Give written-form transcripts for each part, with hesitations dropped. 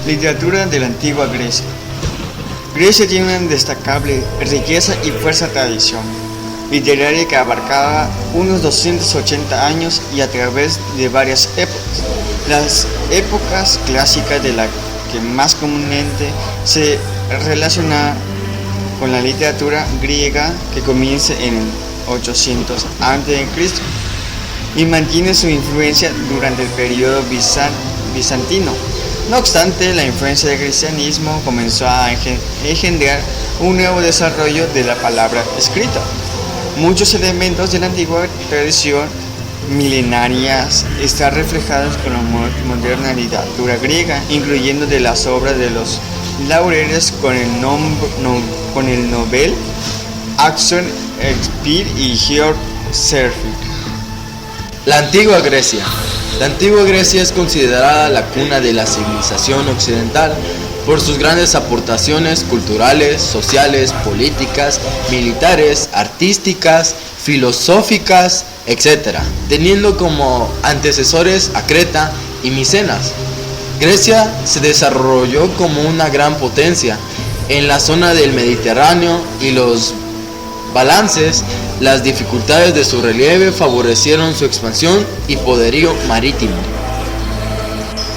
Literatura de la antigua Grecia. Grecia tiene una destacable riqueza y fuerza tradición literaria que abarcaba unos 280 años y a través de varias épocas. Las épocas clásicas de la que más comúnmente se relaciona con la literatura griega, que comienza en el 800 a.C. y mantiene su influencia durante el periodo bizantino. No obstante, la influencia del cristianismo comenzó a engendrar un nuevo desarrollo de la palabra escrita. Muchos elementos de la antigua tradición milenaria están reflejados con la moderna literatura griega, incluyendo de las obras de los laureles con el Nobel, Axon Shakespeare y Georg Cerfic. La antigua Grecia. La antigua Grecia es considerada la cuna de la civilización occidental por sus grandes aportaciones culturales, sociales, políticas, militares, artísticas, filosóficas, etc., teniendo como antecesores a Creta y Micenas. Grecia se desarrolló como una gran potencia en la zona del Mediterráneo y los balances, las dificultades de su relieve favorecieron su expansión y poderío marítimo.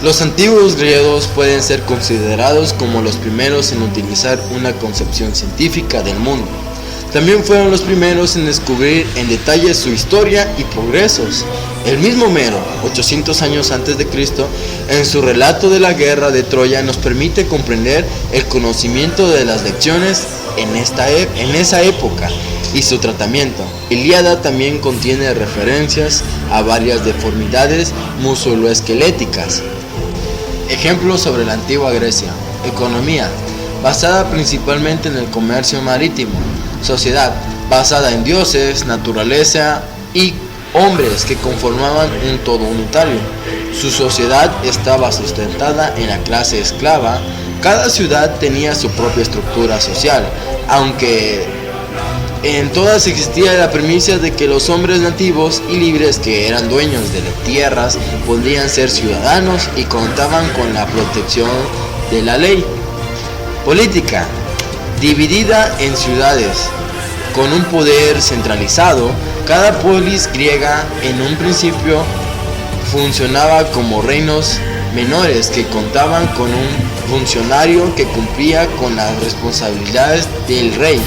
Los antiguos griegos pueden ser considerados como los primeros en utilizar una concepción científica del mundo. También fueron los primeros en descubrir en detalle su historia y progresos. El mismo Homero, 800 años antes de Cristo, en su relato de la guerra de Troya nos permite comprender el conocimiento de las lecciones en esa época y su tratamiento. Ilíada también contiene referencias a varias deformidades musculoesqueléticas. Ejemplos sobre la antigua Grecia. Economía, basada principalmente en el comercio marítimo. Sociedad, basada en dioses, naturaleza y hombres que conformaban un todo unitario. Su sociedad estaba sustentada en la clase esclava. Cada ciudad tenía su propia estructura social, aunque en todas existía la premisa de que los hombres nativos y libres que eran dueños de las tierras podían ser ciudadanos y contaban con la protección de la ley. Política, dividida en ciudades, con un poder centralizado. Cada polis griega en un principio funcionaba como reinos menores que contaban con un funcionario que cumplía con las responsabilidades del rey.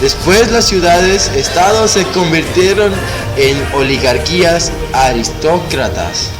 Después las ciudades-estados se convirtieron en oligarquías aristócratas.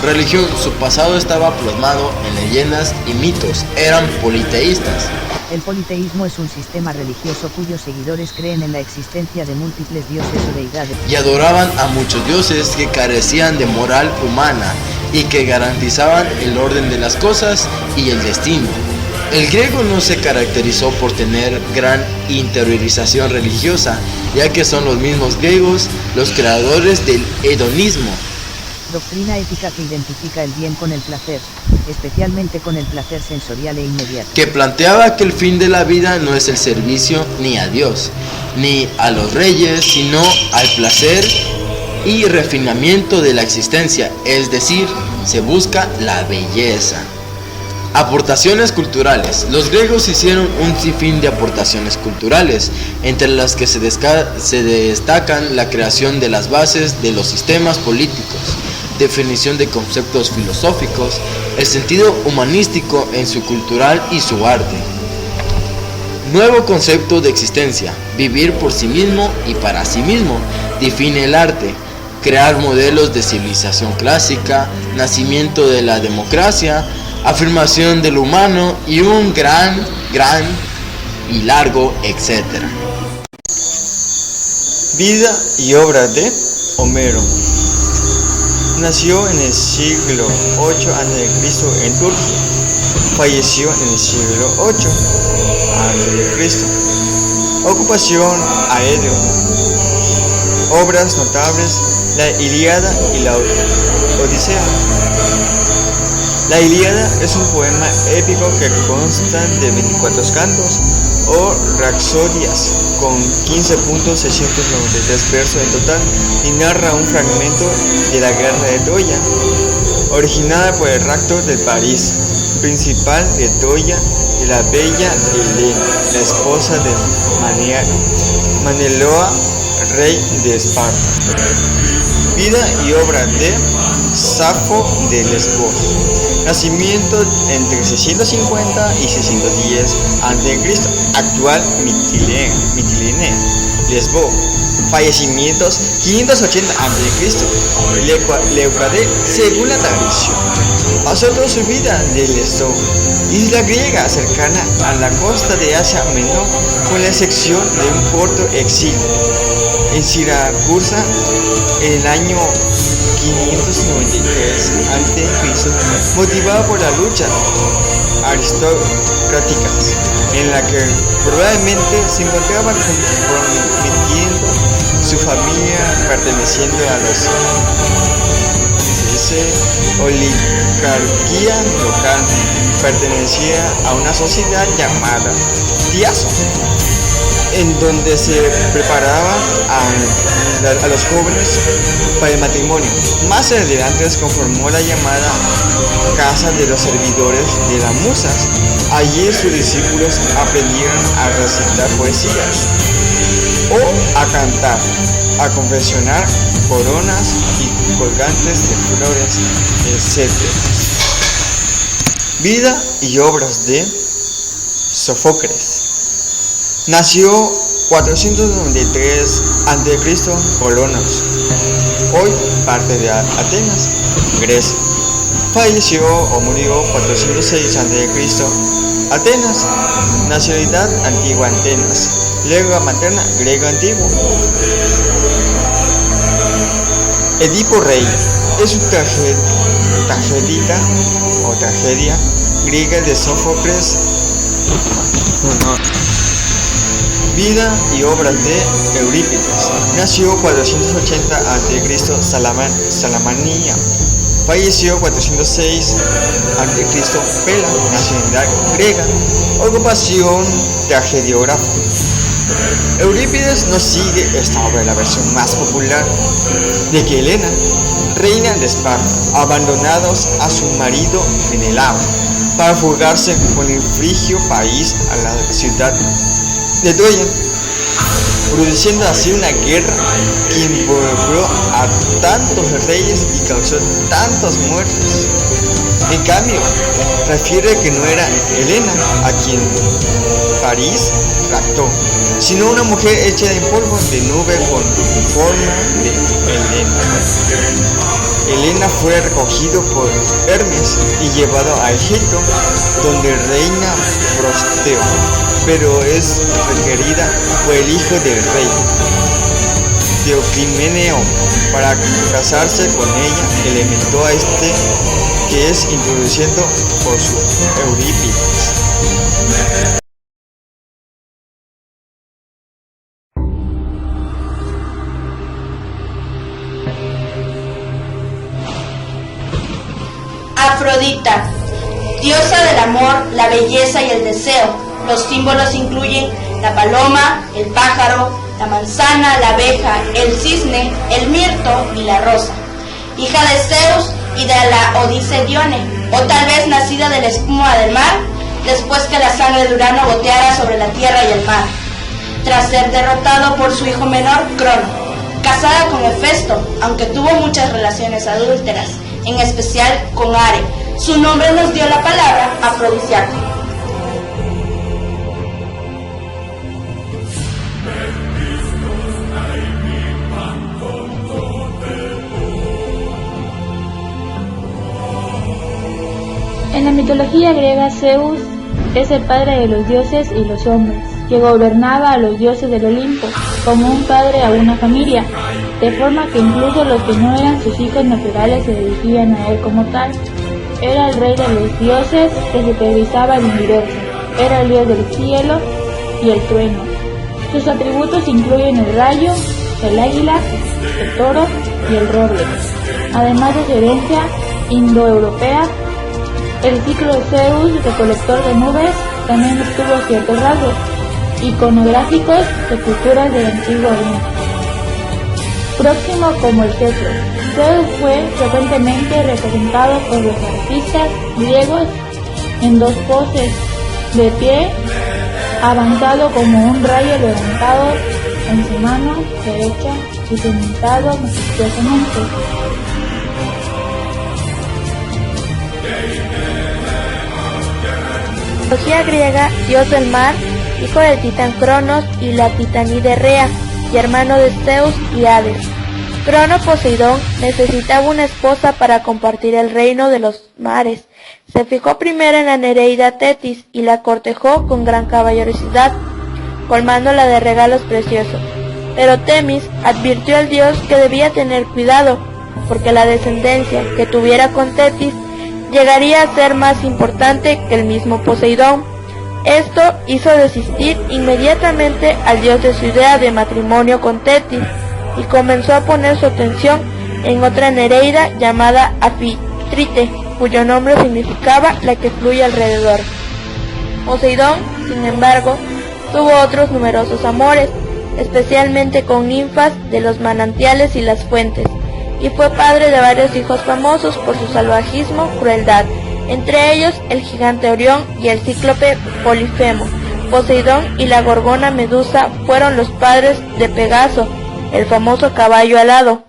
Religión, su pasado estaba plasmado en leyendas y mitos, eran politeístas. El politeísmo es un sistema religioso cuyos seguidores creen en la existencia de múltiples dioses o deidades y adoraban a muchos dioses que carecían de moral humana y que garantizaban el orden de las cosas y el destino. El griego no se caracterizó por tener gran interiorización religiosa, ya que son los mismos griegos los creadores del hedonismo. Doctrina ética que identifica el bien con el placer, especialmente con el placer sensorial e inmediato. Que planteaba que el fin de la vida no es el servicio ni a Dios, ni a los reyes, sino al placer y refinamiento de la existencia, es decir, se busca la belleza. Aportaciones culturales. Los griegos hicieron un sinfín de aportaciones culturales, entre las que se destacan la creación de las bases de los sistemas políticos, definición de conceptos filosóficos, el sentido humanístico en su cultural y su arte. Nuevo concepto de existencia, vivir por sí mismo y para sí mismo, define el arte. Crear modelos de civilización clásica, nacimiento de la democracia, afirmación del humano y un gran y largo, etc. Vida y obra de Homero. Nació en el siglo VIII a.C. en Turquía. Falleció en el siglo VIII a.C. Ocupación: aéreo. Obras notables: la Ilíada y la Odisea. La Ilíada es un poema épico que consta de 24 cantos o rapsodias con 15.693 versos en total y narra un fragmento de la guerra de Troya. originada por el rapto de París, principal de Troya, de la bella Helena, la esposa de Meneloa, rey de Esparta. Vida y obra de Safo de Lesbos. Nacimiento entre 650 y 610 a.C., actual Mitilene, Lesbos. Fallecimientos 580 a.C. Leucade, según la tradición. Pasó toda su vida de Lesbos, isla griega cercana a la costa de Asia Menor, con la excepción de un corto exilio en Siracusa en el año 593 a.C., motivado por la lucha aristocráticas, en la que probablemente se encontraba comprometiendo su familia perteneciendo a los oligarquía local, pertenecía a una sociedad llamada Tiazo, en donde se preparaban a los jóvenes para el matrimonio. Más adelante se conformó la llamada Casa de los Servidores de las Musas. Allí sus discípulos aprendieron a recitar poesías o a cantar, a confeccionar coronas y colgantes de flores, etc. Vida y obras de Sófocles. Nació 493 a.C. Colonos, hoy parte de Atenas, Grecia. Falleció o murió 406 a.C. Atenas. Nacionalidad antigua Atenas. Lengua materna griego antiguo. Edipo Rey es una tragedia griega de Sófocles. Vida y obras de Eurípides. Nació 480 a.C. Salamanía. Falleció 406 a.C. Pela, nacionalidad griega. Ocupación tragediógrafo. Eurípides nos sigue esta obra, la versión más popular, de que Helena, reina de Esparta, abandonados a su marido Menelao para fugarse con el frigio país a la ciudad de Troya, produciendo así una guerra que involucró a tantos reyes y causó tantos muertos. En cambio, refiere que no era Helena a quien París raptó, sino una mujer hecha en polvo de nube con forma de Helena. Helena fue recogido por Hermes y llevado a Egipto, donde reina Prosteo, pero es requerida por el hijo del rey, Teoclimeneo, para casarse con ella. Elementó a este, que es introduciendo por su Eurípides. Afrodita, diosa del amor, la belleza y el deseo. Los símbolos incluyen la paloma, el pájaro, la manzana, la abeja, el cisne, el mirto y la rosa. Hija de Zeus y de la Odisea Dione, o tal vez nacida de la espuma del mar, después que la sangre de Urano goteara sobre la tierra y el mar, tras ser derrotado por su hijo menor, Crono. Casada con Hefesto, aunque tuvo muchas relaciones adúlteras, en especial con Are. Su nombre nos dio la palabra afrodisíaco. En la mitología griega, Zeus es el padre de los dioses y los hombres, que gobernaba a los dioses del Olimpo, como un padre a una familia, de forma que incluso los que no eran sus hijos naturales se dirigían a él como tal. Era el rey de los dioses que supervisaba el universo, era el dios del cielo y el trueno. Sus atributos incluyen el rayo, el águila, el toro y el roble. Además de su herencia indoeuropea, el ciclo de Zeus, recolector de nubes, también obtuvo ciertos rasgos iconográficos de culturas del Antiguo Oriente. próximo como el cetro. Zeus fue frecuentemente representado por los artistas griegos en dos poses: de pie, avanzado como un rayo levantado en su mano derecha y sentado majestuosamente. En la mitología griega, dios del mar, hijo del titán Cronos y la titanide Rea, y hermano de Zeus y Hades. Crono Poseidón necesitaba una esposa para compartir el reino de los mares. Se fijó primero en la Nereida Tetis y la cortejó con gran caballerosidad, colmándola de regalos preciosos. Pero Temis advirtió al dios que debía tener cuidado, porque la descendencia que tuviera con Tetis llegaría a ser más importante que el mismo Poseidón. Esto hizo desistir inmediatamente al dios de su idea de matrimonio con Tetis, y comenzó a poner su atención en otra Nereida llamada Anfítrite, cuyo nombre significaba la que fluye alrededor. Poseidón, sin embargo, tuvo otros numerosos amores, especialmente con ninfas de los manantiales y las fuentes, y fue padre de varios hijos famosos por su salvajismo, crueldad, entre ellos el gigante Orión y el cíclope Polifemo. Poseidón y la gorgona Medusa fueron los padres de Pegaso, el famoso caballo alado.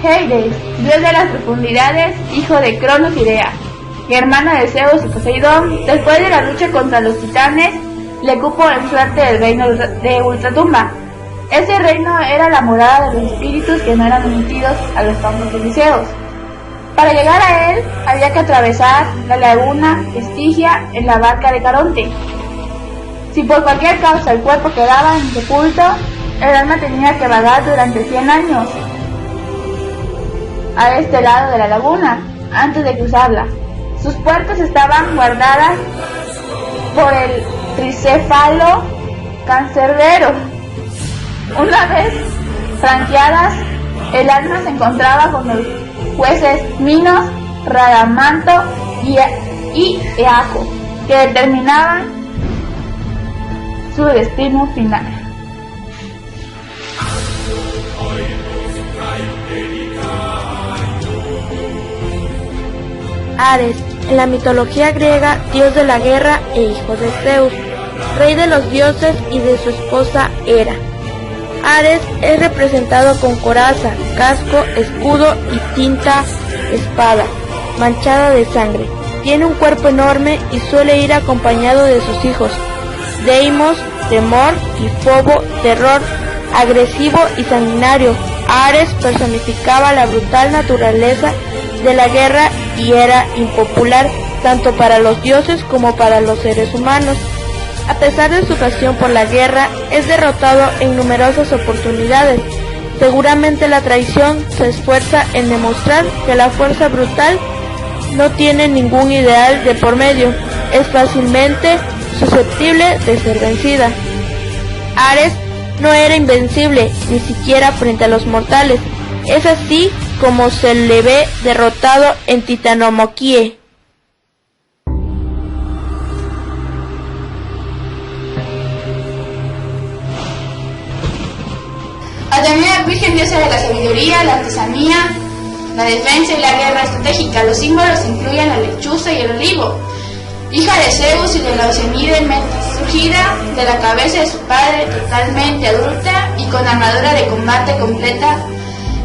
Hades, dios de las profundidades, hijo de Cronos y Rea, y hermano de Zeus y Poseidón, después de la lucha contra los titanes, le cupo en suerte el reino de Ultratumba. Ese reino era la morada de los espíritus que no eran admitidos a los campos elíseos. Para llegar a él, había que atravesar la laguna Estigia en la barca de Caronte. Si por cualquier causa el cuerpo quedaba insepulto, el alma tenía que vagar durante 100 años a este lado de la laguna, antes de cruzarla. Sus puertas estaban guardadas por el tricéfalo cancerbero. Una vez franqueadas, el alma se encontraba con los jueces Minos, Radamanto y Eaco, que determinaban su destino final. Ares, en la mitología griega, dios de la guerra e hijo de Zeus, rey de los dioses y de su esposa Hera. Ares es representado con coraza, casco, escudo y tinta espada, manchada de sangre. Tiene un cuerpo enorme y suele ir acompañado de sus hijos, Deimos, temor, y Fobo, terror, agresivo y sanguinario. Ares personificaba la brutal naturaleza de la guerra y era impopular tanto para los dioses como para los seres humanos. A pesar de su pasión por la guerra, es derrotado en numerosas oportunidades. Seguramente la traición se esfuerza en demostrar que la fuerza brutal no tiene ningún ideal de por medio, es fácilmente susceptible de ser vencida. Ares no era invencible, ni siquiera frente a los mortales. Es así como se le ve derrotado en Titanomaquie. Atenea Virgen, diosa de la sabiduría, la artesanía, la defensa y la guerra estratégica. Los símbolos incluyen la lechuza y el olivo. Hija de Zeus y de la Oceanide Metis, surgida de la cabeza de su padre, totalmente adulta y con armadura de combate completa,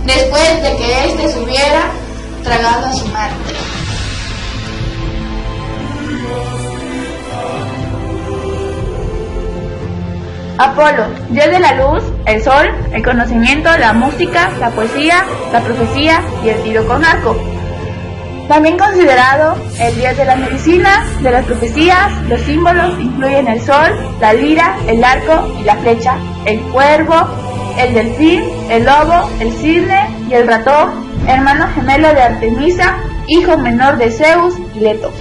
después de que éste se hubiera tragado a su madre. Apolo, dios de la luz, el sol, el conocimiento, la música, la poesía, la profecía y el tiro con arco. También considerado el dios de la medicina, de las profecías. Los símbolos incluyen el sol, la lira, el arco y la flecha, el cuervo, el delfín, el lobo, el cisne y el ratón, hermano gemelo de Artemisa, hijo menor de Zeus y Leto.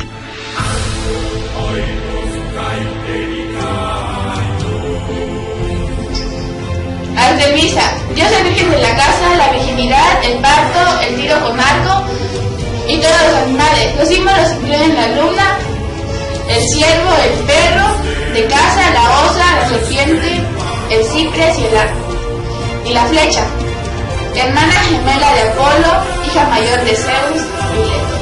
Artemisa, diosa virgen de la casa, la virginidad, el parto, el tiro con arco y todos los animales. Los símbolos incluyen la luna, el ciervo, el perro de caza, la osa, la serpiente, el cipres y el arco. Y la flecha, hermana gemela de Apolo, hija mayor de Zeus y Leto.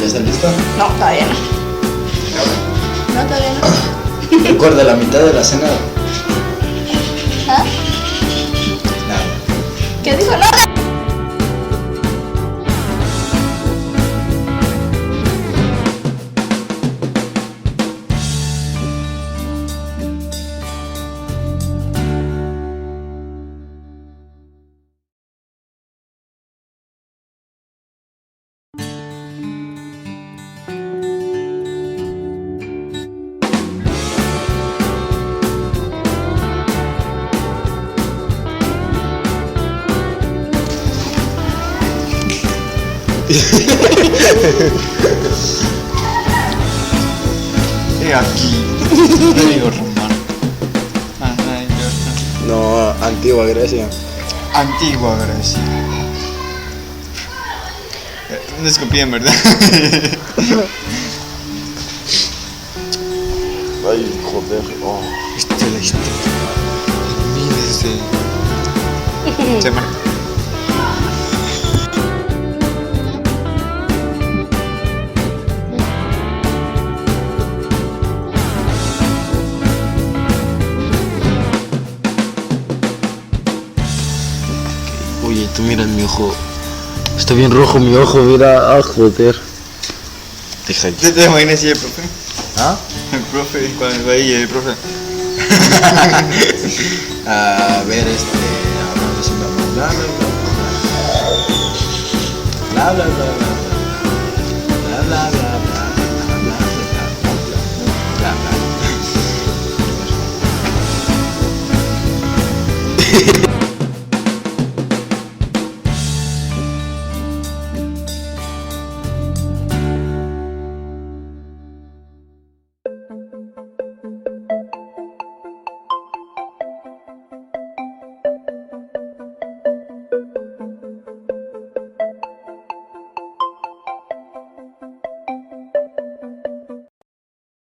¿Ya está lista? No, todavía no. No, todavía no. Recuerda la mitad de la cena. ¿Ah? Nada. ¿Qué dijo? No. He aquí, río Romano. Ay, Dios. No, antigua Grecia. Antigua Grecia. No escupían, ¿verdad? Ay, joder. Oh. Esta es la historia. Mira se marca. Oye, tú mira mi ojo. Está bien rojo mi ojo, mira. Ah, joder. Deja ahí. ¿Te imaginas si el profe? ¿Ah? El profe, cuando va ahí el profe. A ver, hablando así, bla bla bla bla bla bla bla bla bla bla bla bla bla bla bla bla.